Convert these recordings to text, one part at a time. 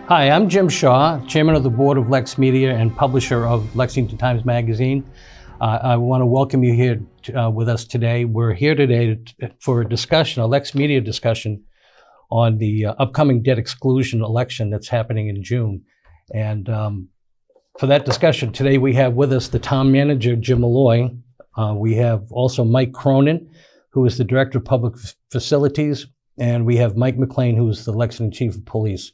Hi, I'm Jim Shaw, Chairman of the Board of LexMedia and publisher of Lexington Times Magazine. I want to welcome you here with us today. We're here today for a discussion, a LexMedia discussion on the upcoming debt exclusion election that's happening in June. And for that discussion today, we have with us the town manager, Jim Malloy. We have also Mike Cronin, who is the Director of Public Facilities, and we have Mike McLean, who is the Lexington Chief of Police.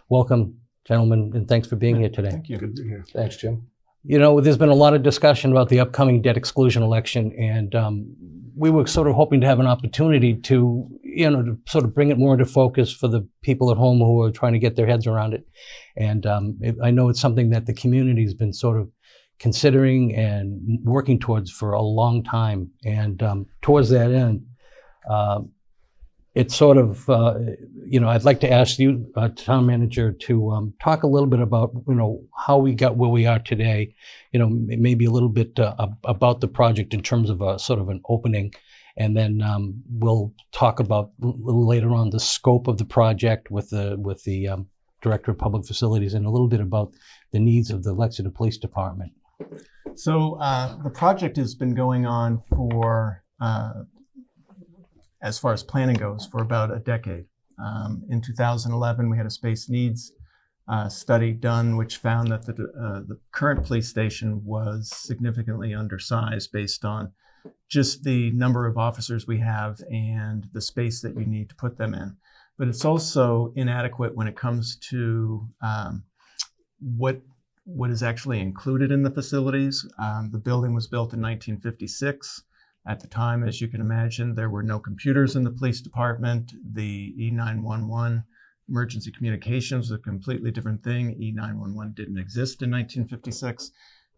Welcome, gentlemen, and thanks for being here today. Thank you. Good to be here. Thanks, Jim. You know, there's been a lot of discussion about the upcoming debt exclusion election, and we were sort of hoping to have an opportunity to, to sort of bring it more into focus for the people at home who are trying to get their heads around it. And I know it's something that the community has been sort of considering and working towards for a long time. And towards that end, it's sort of, I'd like to ask you, town manager, to talk a little bit about, how we got where we are today, maybe a little bit about the project in terms of a sort of an opening. And then we'll talk about a little later on the scope of the project with the Director of Public Facilities and a little bit about the needs of the Lexington Police Department. So the project has been going on for, as far as planning goes, for about a decade. In 2011, we had a space needs study done, which found that the current police station was significantly undersized based on just the number of officers we have and the space that you need to put them in. But it's also inadequate when it comes to what is actually included in the facilities. The building was built in 1956. At the time, as you can imagine, there were no computers in the police department. The E911 emergency communications was a completely different thing. E911 didn't exist in 1956.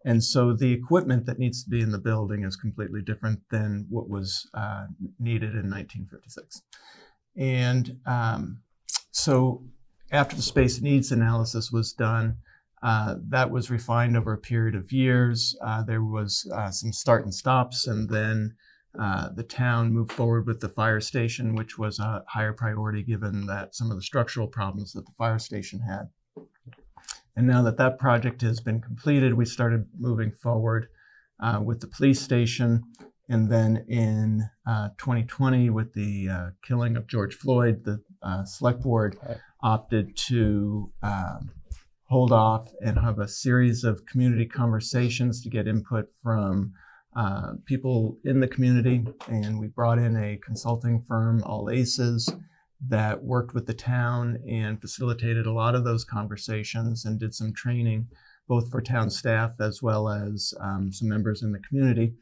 And so the equipment that needs to be in the building is completely different than what was needed in 1956. And so after the space needs analysis was done, that was refined over a period of years. There was some start and stops, and then the town moved forward with the fire station, which was a higher priority given that some of the structural problems that the fire station had. And now that that project has been completed, we started moving forward with the police station. And then in 2020, with the killing of George Floyd, the select board opted to hold off and have a series of community conversations to get input from people in the community. And we brought in a consulting firm, All Aces, that worked with the town and facilitated a lot of those conversations and did some training, both for town staff as well as some members in the community.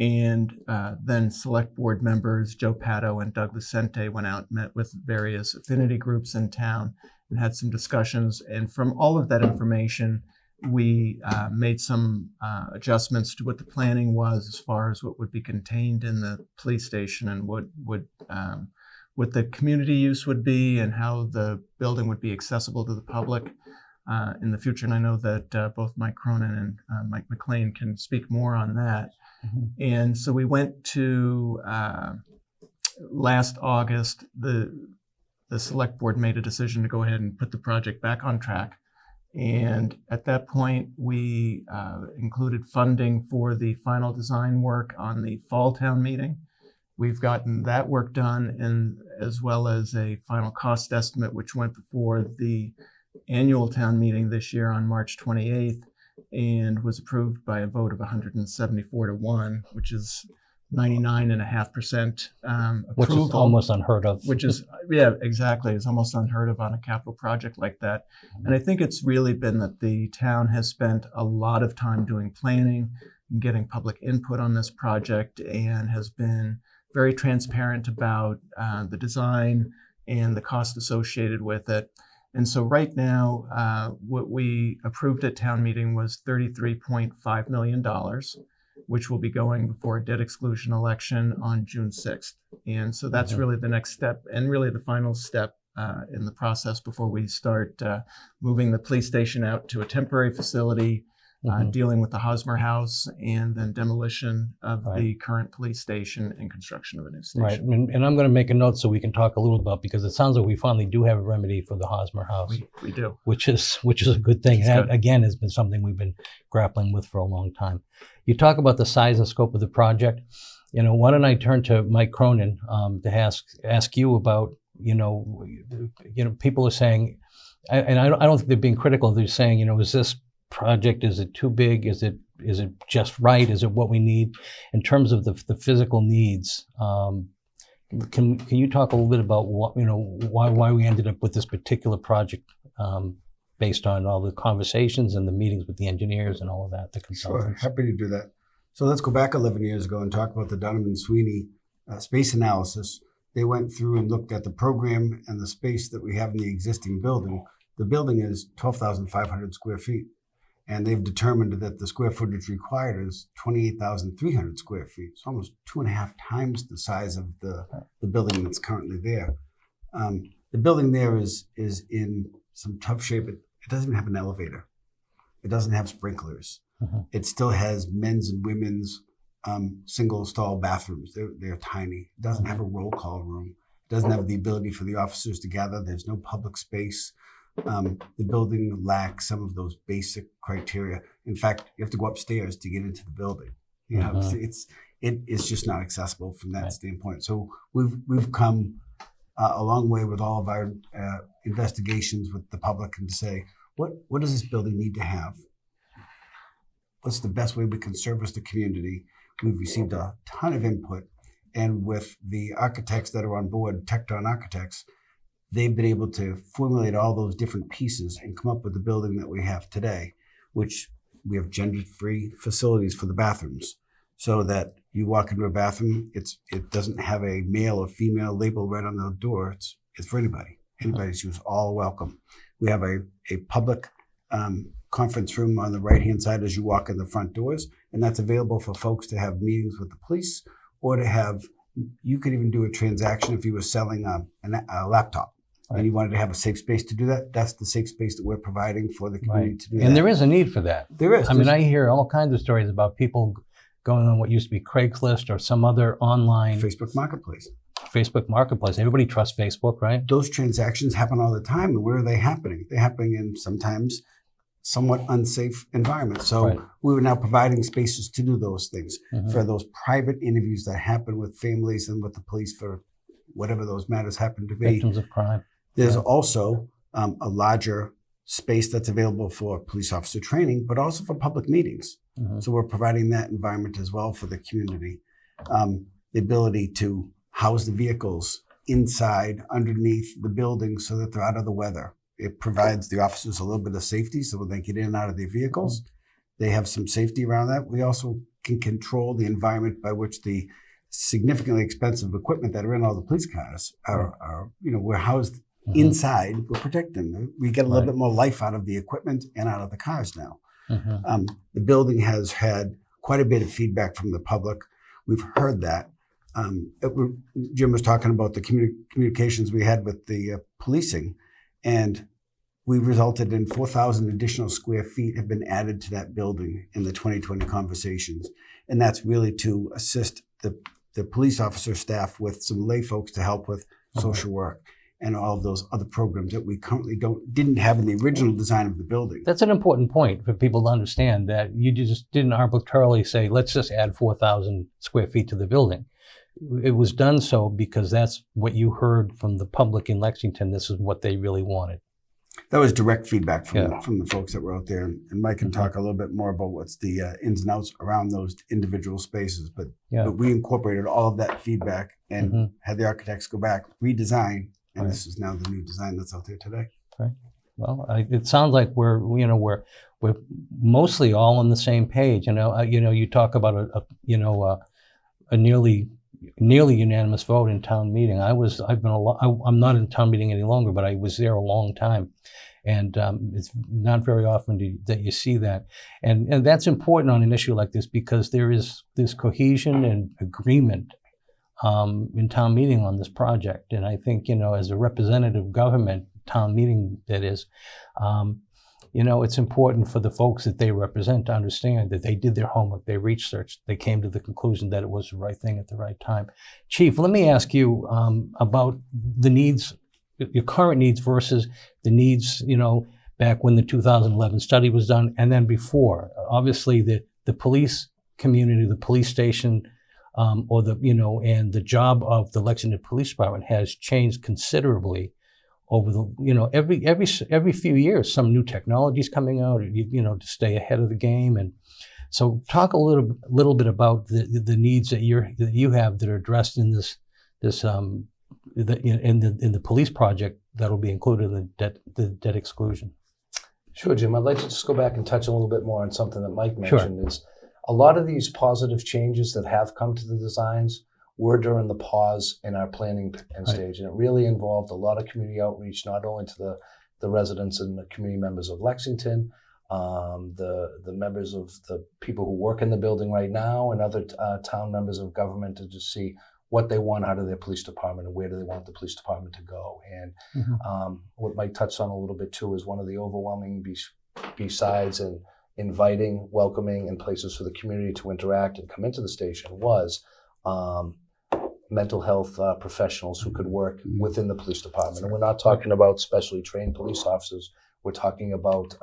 And then select board members, Joe Pato and Doug Lucente, went out and met with various affinity groups in town and had some discussions. And from all of that information, we made some adjustments to what the planning was as far as what would be contained in the police station and what the community use would be and how the building would be accessible to the public in the future. And I know that both Mike Cronin and Mike McLean can speak more on that. Mm-hmm. And so we went to last August, the select board made a decision to go ahead and put the project back on track. And at that point, we included funding for the final design work on the fall town meeting. We've gotten that work done, and as well as a final cost estimate, which went before the annual town meeting this year on March 28th and was approved by a vote of 174-1, which is 99.5% approval. Which is almost unheard of. Which is, yeah, exactly. It's almost unheard of on a capital project like that. And I think it's really been that the town has spent a lot of time doing planning and getting public input on this project and has been very transparent about the design and the cost associated with it. And so right now, what we approved at town meeting was $33.5 million, which will be going before a debt exclusion election on June 6th. And so that's really the next step and really the final step in the process before we start moving the police station out to a temporary facility, dealing with the Hosmer House and then demolition of Right. the current police station and construction of a new Right, station. and I'm going to make a note so we can talk a little about, because it sounds like we finally do have a remedy for the Hosmer House, We do. which is a good thing. It's And good. that, again, has been something we've been grappling with for a long time. You talk about the size and scope of the project. Why don't I turn to Mike Cronin to ask you about, people are saying, and I don't think they're being critical. They're saying, is this project, is it too big? Is it just right? Is it what we need in terms of the physical needs? Can you talk a little bit about what, why we ended up with this particular project, based on all the conversations and the meetings with the engineers and all of that, the Sure, consultants? happy to do that. So let's go back 11 years ago and talk about the Donovan Sweeney space analysis. They went through and looked at the program and the space that we have in the existing building. The building is 12,500 square feet, and they've determined that the square footage required is 28,300 square feet. It's almost 2.5 times the size of the building that's currently there. The building there is in some tough shape. It doesn't even have an elevator. It doesn't have sprinklers. It still has men's and women's single stall bathrooms. They're tiny. It doesn't have a roll call room. It doesn't have the ability for the officers to gather. There's no public space. The building lacks some of those basic criteria. In fact, you have to go upstairs to get into the building. It is just not accessible from that standpoint. So we've come a long way with all of our investigations with the public, and to say, what does this building need to have? What's the best way we can service the community? We've received a ton of input, and with the architects that are on board, Tecton Architects, they've been able to formulate all those different pieces and come up with the building that we have today, which we have gender-free facilities for the bathrooms, so that you walk into a bathroom, it doesn't have a male or female label right on the door. It's for anybody. Anybody's use, all welcome. We have a public conference room on the right-hand side as you walk in the front doors, and that's available for folks to have meetings with the police, or to have, you could even do a transaction if you were selling a laptop. Right. And you wanted to have a safe space to do that. That's the safe space that we're providing for the community to do that. And there is a need for that. There is. I mean, I hear all kinds of stories about people going on what used to be Craigslist or some other online Facebook Marketplace. Facebook Marketplace. Everybody trusts Facebook, right? Those transactions happen all the time. And where are they happening? They're happening in sometimes somewhat unsafe environments. So Right. we were now providing spaces to do those things for those private interviews that happen with families and with the police for whatever those matters happen to be. Victims of crime. There's also a larger space that's available for police officer training, but also for public meetings. So we're providing that environment as well for the community. The ability to house the vehicles inside, underneath the building, so that they're out of the weather. It provides the officers a little bit of safety, so when they get in and out of their vehicles, they have some safety around that. We also can control the environment by which the significantly expensive equipment that are in all the police cars are we're housed inside. We're protecting them. We get a little bit more life out of the equipment and out of the cars now. The building has had quite a bit of feedback from the public. We've heard that. Jim was talking about the communications we had with the policing, and we resulted in 4,000 additional square feet have been added to that building in the 2020 conversations. And that's really to assist the police officer staff with some lay folks to help with social work and all of those other programs that we currently didn't have in the original design of the building. That's an important point for people to understand, that you just didn't arbitrarily say, let's just add 4,000 square feet to the building. It was done so because that's what you heard from the public in Lexington. This is what they really wanted. That was direct feedback from the folks that were out there. And Mike can talk a little bit more about what's the ins and outs around those individual spaces. But we incorporated all of that feedback and had the architects go back, redesign, and this is now the new design that's out there today. Right. Well, it sounds like we're mostly all on the same page. You talk about a nearly unanimous vote in town meeting. I'm not in town meeting any longer, but I was there a long time, and it's not very often that you see that, and that's important on an issue like this, because there is this cohesion and agreement in town meeting on this project. And I think, as a representative government, town meeting that is, it's important for the folks that they represent to understand that they did their homework, they researched, they came to the conclusion that it was the right thing at the right time. Chief, let me ask you about the needs, your current needs versus the needs, back when the 2011 study was done and then before. Obviously, the police community, the police station, and the job of the Lexington Police Department has changed considerably over the, every few years, some new technologies coming out, to stay ahead of the game. And so talk a little bit about the needs that you have that are addressed in in the police project that'll be included in the debt exclusion. Sure, Jim. I'd like to just go back and touch a little bit more on something that Mike mentioned. Is a lot of these positive changes that have come to the designs were during the pause in our planning stage, and it really involved a lot of community outreach, not only to the residents and the community members of Lexington, the members of the people who work in the building right now, and other town members of government to just see what they want out of their police department and where do they want the police department to go. And what Mike touched on a little bit too is one of the overwhelming besides and inviting, welcoming, and places for the community to interact and come into the station was mental health professionals who could work within the police department. And we're not talking about specially trained police officers. We're talking about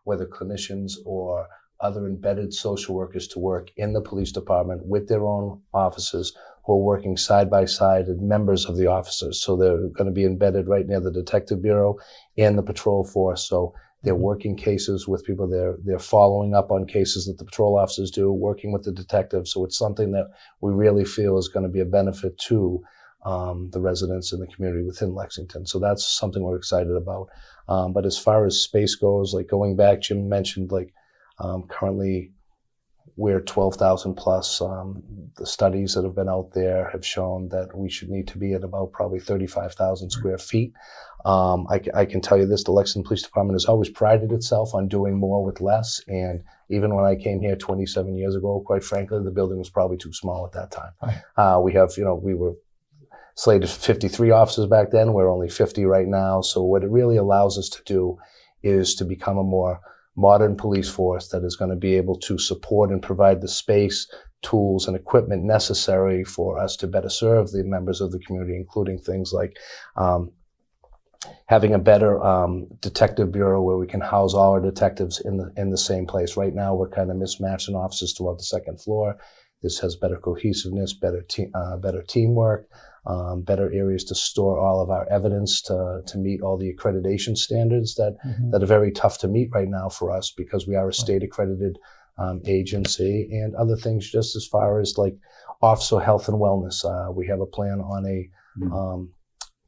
whether clinicians or other embedded social workers to work in the police department with their own officers who are working side by side and members of the officers. So they're going to be embedded right near the detective bureau and the patrol force. So they're working cases with people. They're following up on cases that the patrol officers do, working with the detectives. So it's something that we really feel is going to be a benefit to the residents and the community within Lexington. So that's something we're excited about. But as far as space goes, like going back, Jim mentioned, currently we're 12,000 plus. The studies that have been out there have shown that we should need to be at about probably 35,000 square feet. I can tell you this, the Lexington Police Department has always prided itself on doing more with less. And even when I came here 27 years ago, quite frankly, the building was probably too small at that time. Right. We were slated for 53 officers back then. We're only 50 right now. So what it really allows us to do is to become a more modern police force that is going to be able to support and provide the space, tools, and equipment necessary for us to better serve the members of the community, including things like having a better detective bureau where we can house all our detectives in the same place. Right now, we're kind of mismatched in offices throughout the second floor. This has better cohesiveness, better teamwork, better areas to store all of our evidence to meet all the accreditation standards that are very tough to meet right now for us because we are a state accredited agency, and other things just as far as like officer health and wellness. We have a plan on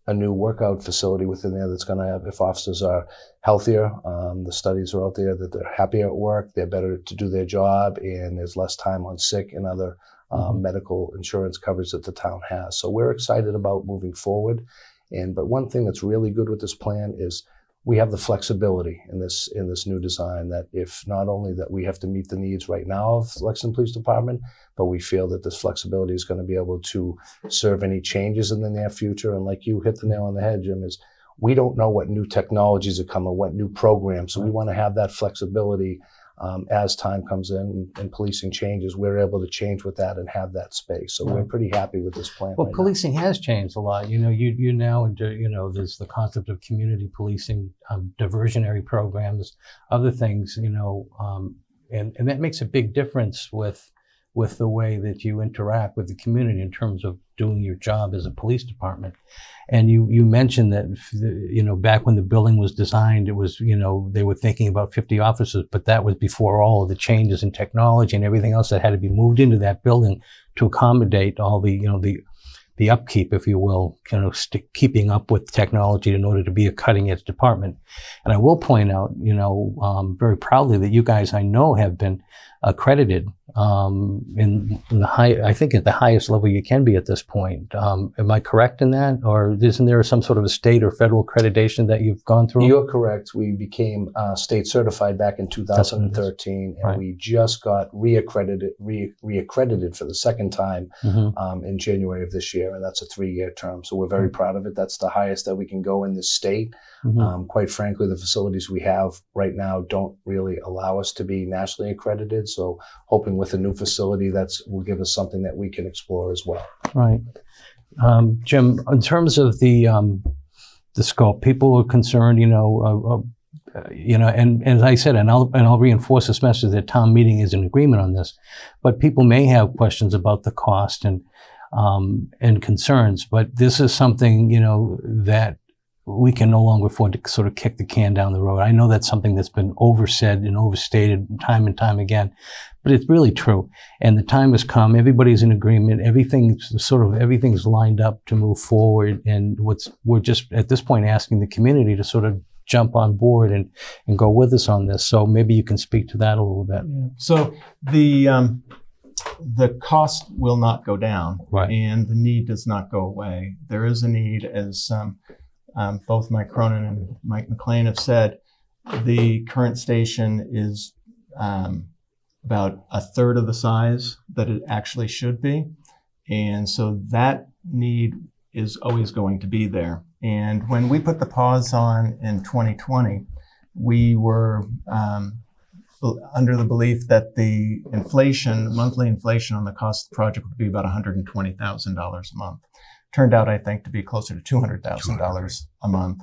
a new workout facility within there that's going to have, if officers are healthier, the studies are out there that they're happier at work, they're better to do their job, and there's less time on sick and other medical insurance coverage that the town has. So we're excited about moving forward. But one thing that's really good with this plan is we have the flexibility in this new design that if not only that we have to meet the needs right now of the Lexington Police Department, but we feel that this flexibility is going to be able to serve any changes in the near future. And like you hit the nail on the head, Jim, is we don't know what new technologies are coming, what new programs. So we want to have that flexibility as time comes in and policing changes. We're able to change with that and have that space. So we're pretty happy with this plan. Well, policing has changed a lot. You now, there's the concept of community policing, diversionary programs, other things, and that makes a big difference with the way that you interact with the community in terms of doing your job as a police department. And you mentioned that, back when the building was designed, it was, they were thinking about 50 officers, but that was before all of the changes in technology and everything else that had to be moved into that building to accommodate all the upkeep, if you will, keeping up with technology in order to be a cutting edge department. And I will point out, very proudly that you guys, I know, have been accredited in the high, I think at the highest level you can be at this point. Am I correct in that? Or isn't there some sort of a state or federal accreditation that you've gone through? You're correct. We became state certified back in 2013, and Right. we just got reaccredited for the second time in January of this year, and that's a 3-year term. So we're very proud of it. That's the highest that we can go in this state. Quite frankly, the facilities we have right now don't really allow us to be nationally accredited. So hoping with a new facility will give us something that we can explore as well. Right. Jim, in terms of the scope, people are concerned, and as I said, and I'll reinforce this message that town meeting is in agreement on this, but people may have questions about the cost and concerns, but this is something, that we can no longer afford to sort of kick the can down the road. I know that's something that's been oversaid and overstated time and time again, but it's really true. And the time has come. Everybody's in agreement. Everything's lined up to move forward. And we're just at this point asking the community to sort of jump on board and go with us on this. So maybe you can speak to that a little bit. Yeah. So the cost will not go down, right, and the need does not go away. There is a need, as both Mike Cronin and Mike McLean have said. The current station is about a third of the size that it actually should be. And so that need is always going to be there. And when we put the pause on in 2020, we were under the belief that the monthly inflation on the cost of the project would be about $120,000 a month. Turned out, I think, to be closer to $200,000 a month.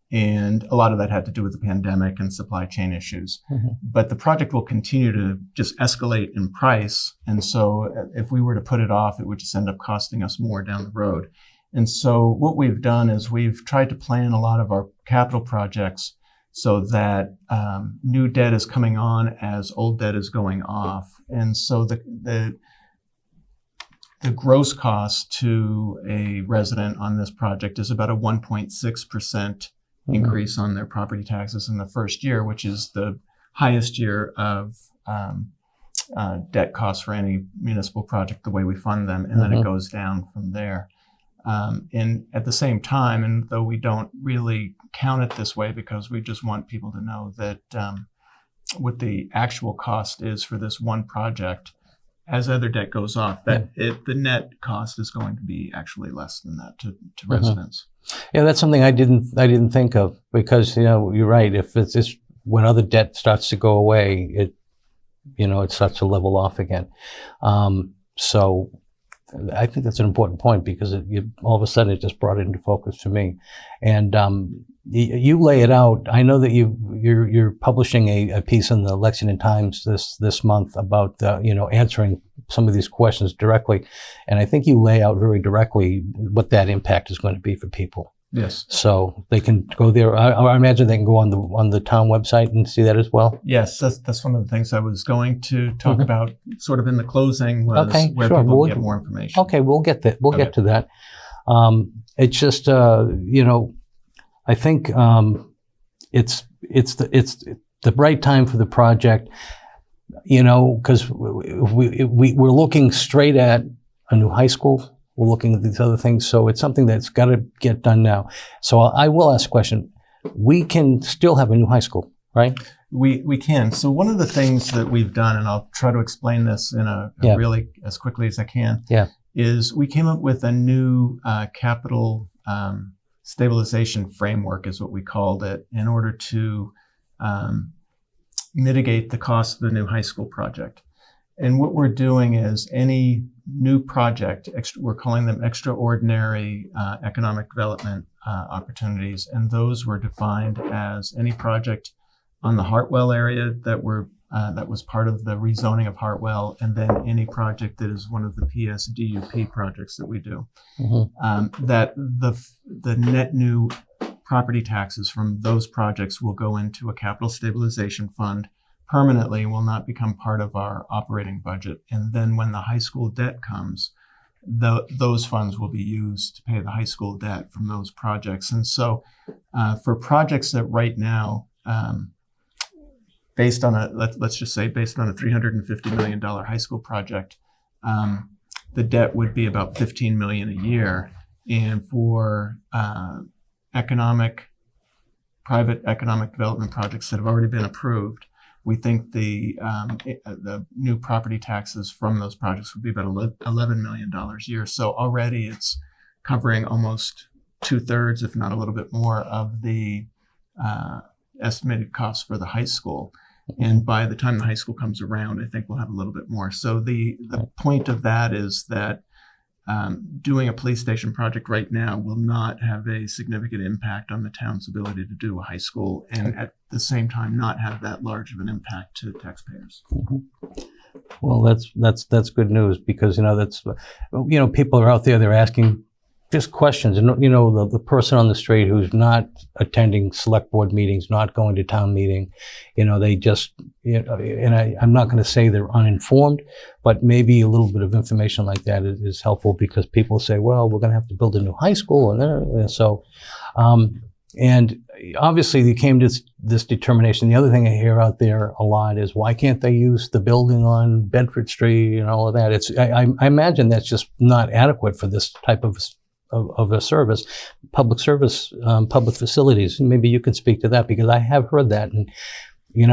And a lot of that had to do with the pandemic and supply chain issues. But the project will continue to just escalate in price. And so if we were to put it off, it would just end up costing us more down the road. And so what we've done is we've tried to plan a lot of our capital projects so that new debt is coming on as old debt is going off. And so the gross cost to a resident on this project is about a 1.6% increase on their property taxes in the first year, which is the highest year of debt costs for any municipal project, the way we fund them, and then it goes down from there. And at the same time, and though we don't really count it this way because we just want people to know that what the actual cost is for this one project, as other debt goes off, the net cost is going to be actually less than that to residents. Yeah, that's something I didn't think of, because you're right. If it's just when other debt starts to go away, it starts to level off again. So I think that's an important point, because all of a sudden it just brought it into focus for me. And you lay it out. I know that you're publishing a piece in the Lexington Times this month about answering some of these questions directly, and I think you lay out very directly what that impact is going to be for people. Yes. So they can go there. I imagine they can go on the town website and see that as well. Yes, that's one of the things I was going to talk about, sort of in the closing, was where sure. people can get more information. Okay, we'll get that. We'll get to that. It's just I think it's the right time for the project. Because we're looking straight at a new high school. We're looking at these other things. So it's something that's got to get done now. So I will ask a question. We can still have a new high school, right? We can. So one of the things that we've done, and I'll try to explain this in a really as quickly as I can, is we came up with a new capital stabilization framework, is what we called it, in order to mitigate the cost of the new high school project. And what we're doing is any new project, we're calling them extraordinary economic development opportunities. And those were defined as any project on the Hartwell area that was part of the rezoning of Hartwell, and then any project that is one of the PSDUP projects that we do. That the net new property taxes from those projects will go into a capital stabilization fund permanently, will not become part of our operating budget. And then when the high school debt comes, those funds will be used to pay the high school debt from those projects. And so for projects that right now based on let's just say based on a $350 million high school project, the debt would be about $15 million a year. And for private economic development projects that have already been approved, we think the new property taxes from those projects would be about $11 million a year. So already it's covering almost 2/3, if not a little bit more, of the estimated costs for the high school. And by the time the high school comes around, I think we'll have a little bit more. So the point of that is that doing a police station project right now will not have a significant impact on the town's ability to do a high school, and at the same time not have that large of an impact to taxpayers. Well, that's good news, because that's people are out there, they're asking just questions, and the person on the street who's not attending select board meetings, not going to town meeting, they just and I'm not going to say they're uninformed, but maybe a little bit of information like that is helpful, because people say, well, we're going to have to build a new high school, and so and obviously they came to this determination. The other thing I hear out there a lot is, why can't they use the building on Bedford Street and all of that? I imagine that's just not adequate for this type of a service, public service, public facilities. Maybe you can speak to that, because I have heard that, and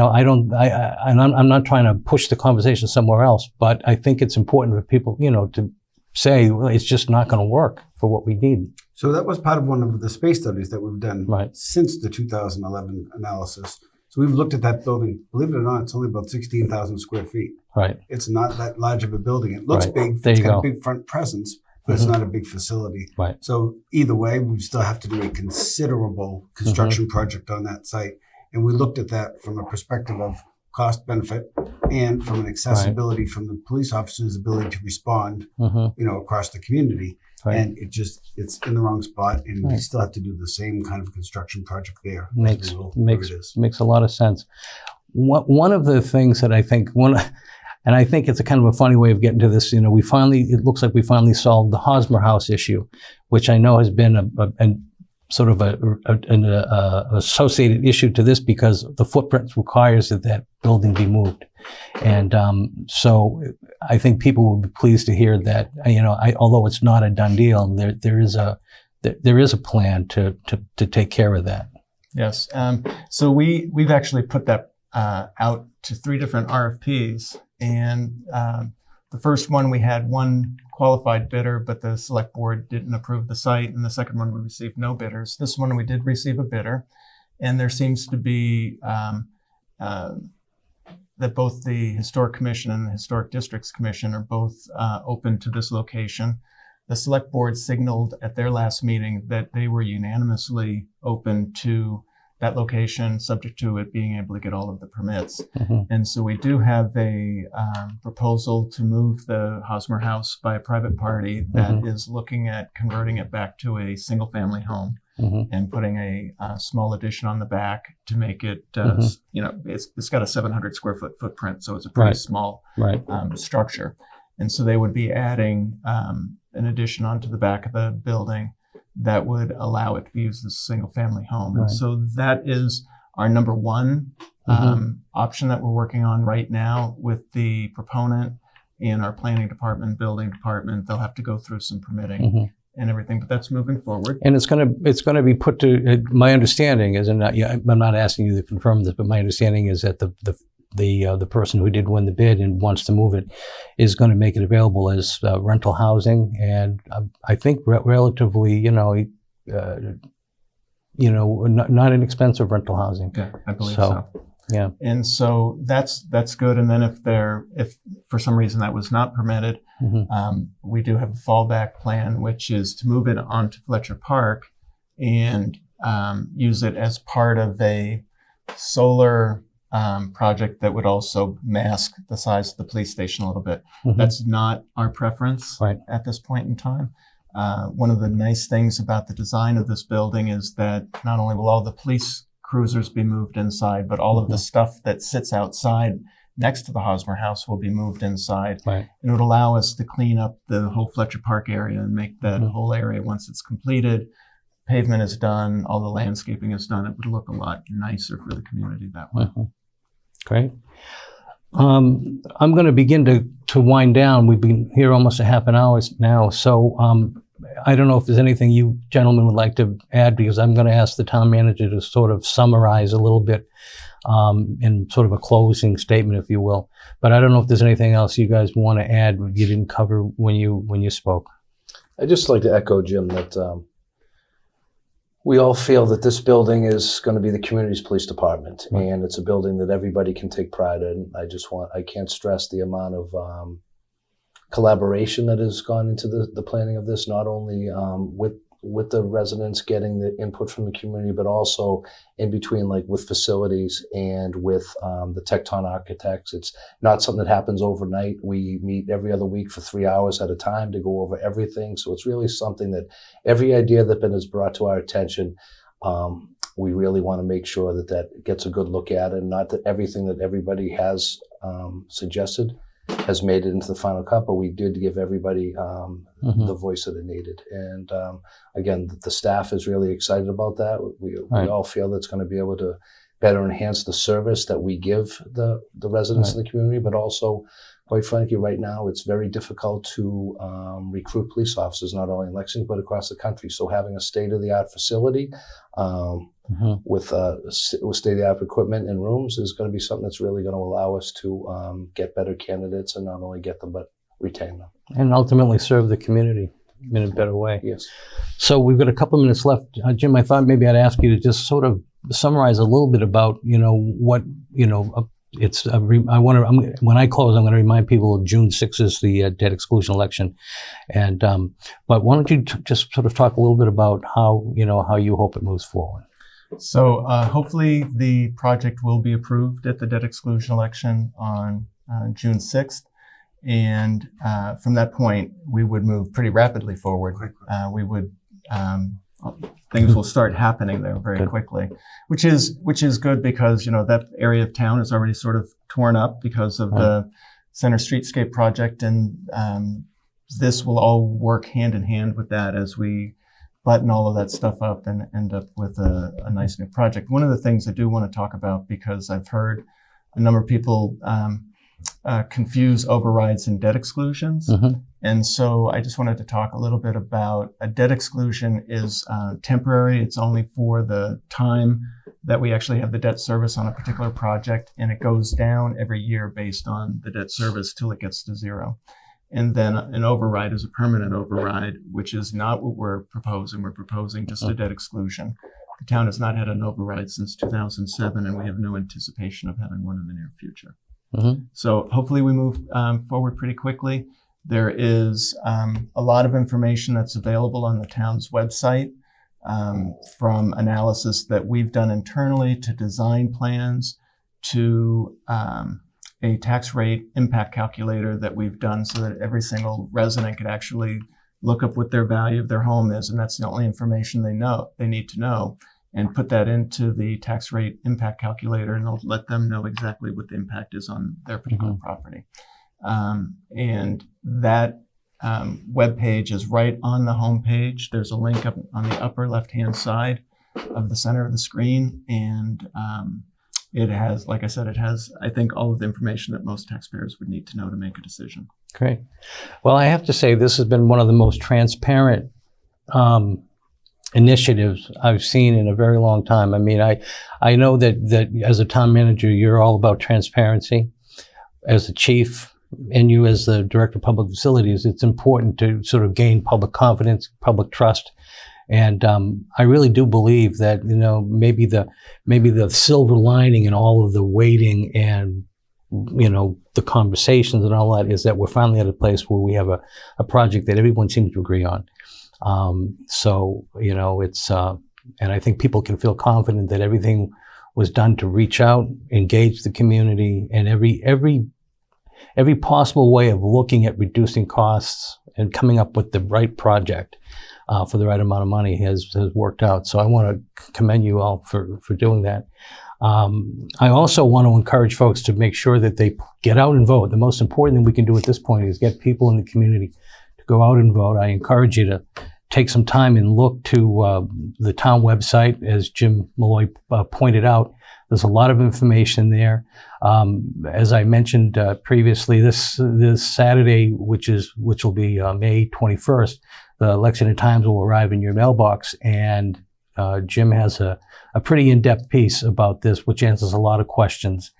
I'm not trying to push the conversation somewhere else, but I think it's important for people, to say, well, it's just not going to work for what we need. So that was part of one of the space studies that we've done Right. since the 2011 analysis. So we've looked at that building. Believe it or not, it's only about 16,000 square feet. Right. It's not that large of a building. It looks Right. big. There It's you got go. a big front presence, but it's not a big facility. Right. So either way, we still have to do a considerable construction project on that site. And we looked at that from a perspective of cost benefit, and from an accessibility from the police officer's ability to respond, across the community. Right. And it's in the wrong spot, and we Right. still have to do the same kind of construction project there. Makes Where it is. a lot of sense. One of the things that I think and I think it's a kind of a funny way of getting to this. It looks like we finally solved the Hosmer House issue, which I know has been an associated issue to this, because the footprint requires that building be moved. And so I think people will be pleased to hear that, although it's not a done deal, there is a plan to take care of that. Yes. So we've actually put that out to 3 different RFPs, and the first one we had one qualified bidder, but the select board didn't approve the site, and the second one we received no bidders. This one we did receive a bidder, and there seems to be that both the Historic Commission and the Historic Districts Commission are both open to this location. The select board signaled at their last meeting that they were unanimously open to that location, subject to it being able to get all of the permits. And so we do have a proposal to move the Hosmer House by a private party that is looking at converting it back to a single family home, and putting a small addition on the back to make it, it's got a 700 square foot footprint, so it's a pretty small structure. And so they would be adding an addition onto the back of the building that would allow it to be used as a single family home. And so that is our number one option that we're working on right now with the proponent and our planning department, building department. They'll have to go through some permitting and everything, but that's moving forward. And it's going to be put to, my understanding is, and I'm not asking you to confirm this, but my understanding is that the person who did win the bid and wants to move it is going to make it available as rental housing, and I think relatively, not inexpensive rental housing. Yeah, I believe so. Yeah. And so that's good. And then if for some reason that was not permitted, we do have a fallback plan, which is to move it onto Fletcher Park and use it as part of a solar project that would also mask the size of the police station a little bit. That's not our preference at this point in time. One of the nice things about the design of this building is that not only will all the police cruisers be moved inside, but all of the stuff that sits outside next to the Hosmer House will be moved inside. And it would allow us to clean up the whole Fletcher Park area and make that whole area, once it's completed, pavement is done, all the landscaping is done, it would look a lot nicer for the community that way. Great. I'm going to begin to wind down. We've been here almost a half an hour now, so I don't know if there's anything you gentlemen would like to add, because I'm going to ask the town manager to sort of summarize a little bit in sort of a closing statement, if you will. But I don't know if there's anything else you guys want to add you didn't cover when you spoke. I'd just like to echo Jim that we all feel that this building is going to be the community's police department, and it's a building that everybody can take pride in. I can't stress the amount of collaboration that has gone into the planning of this, not only with the residents getting the input from the community, but also in between, like with facilities and with the Tecton architects. It's not something that happens overnight. We meet every other week for 3 hours at a time to go over everything. So it's really something that every idea that is brought to our attention, we really want to make sure that gets a good look at it, and not that everything that everybody has suggested has made it into the final cut, but we did give everybody the voice that it needed. And again, the staff is really excited about that. We all feel that's going to be able to better enhance the service that we give the residents in the community, but also, quite frankly, right now it's very difficult to recruit police officers, not only in Lexington, but across the country. So having a state-of-the-art facility with state-of-the-art equipment and rooms is going to be something that's really going to allow us to get better candidates, and not only get them, but retain them. And ultimately serve the community in a better way. Yes. So we've got a couple of minutes left. Jim, I thought maybe I'd ask you to just sort of summarize a little bit about, what, when I close, I'm going to remind people of June 6th is the debt exclusion election. And, but why don't you just sort of talk a little bit about how you hope it moves forward? So hopefully the project will be approved at the debt exclusion election on June 6th. And from that point, we would move pretty rapidly forward. Things will start happening there very quickly, which is good, because that area of town is already sort of torn up because of the Center Streetscape project, and this will all work hand in hand with that as we button all of that stuff up and end up with a nice new project. One of the things I do want to talk about, because I've heard a number of people confuse overrides and debt exclusions. And so I just wanted to talk a little bit about a debt exclusion is temporary. It's only for the time that we actually have the debt service on a particular project, and it goes down every year based on the debt service till it gets to zero. And then an override is a permanent override, which is not what we're proposing. We're proposing just a debt exclusion. The town has not had an override since 2007, and we have no anticipation of having one in the near future. So hopefully we move forward pretty quickly. There is a lot of information that's available on the town's website, from analysis that we've done internally to design plans to a tax rate impact calculator that we've done so that every single resident could actually look up what their value of their home is, and that's the only information they need to know, and put that into the tax rate impact calculator, and it'll let them know exactly what the impact is on their particular property. And that web page is right on the home page. There's a link up on the upper left-hand side of the center of the screen, and it has, like I said, I think, all of the information that most taxpayers would need to know to make a decision. Great. Well, I have to say this has been one of the most transparent initiatives I've seen in a very long time. I mean, I know that as a town manager, you're all about transparency. As the chief, and you as the director of public facilities, it's important to sort of gain public confidence, public trust. And I really do believe that, maybe the silver lining in all of the waiting and, the conversations and all that is that we're finally at a place where we have a project that everyone seems to agree on. It's, and I think people can feel confident that everything was done to reach out, engage the community, and every possible way of looking at reducing costs and coming up with the right project for the right amount of money has worked out. So I want to commend you all for doing that. I also want to encourage folks to make sure that they get out and vote. The most important thing we can do at this point is get people in the community to go out and vote. I encourage you take some time and look to the town website, as Jim Malloy pointed out. There's a lot of information there. As I mentioned previously, this Saturday, which will be May 21st, the Lexington Times will arrive in your mailbox, and Jim has a pretty in-depth piece about this, which answers a lot of questions.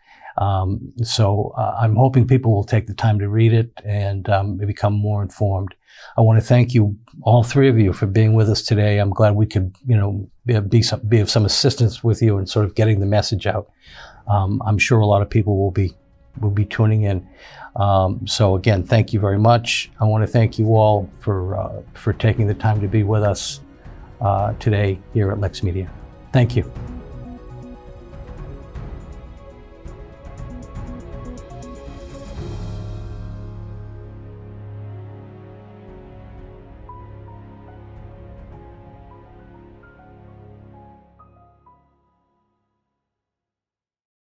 So I'm hoping people will take the time to read it and become more informed. I want to thank you, all three of you, for being with us today. I'm glad we could, be of some assistance with you in sort of getting the message out. I'm sure a lot of people will be tuning in. So again, thank you very much. I want to thank you all for taking the time to be with us today here at LexMedia. Thank you.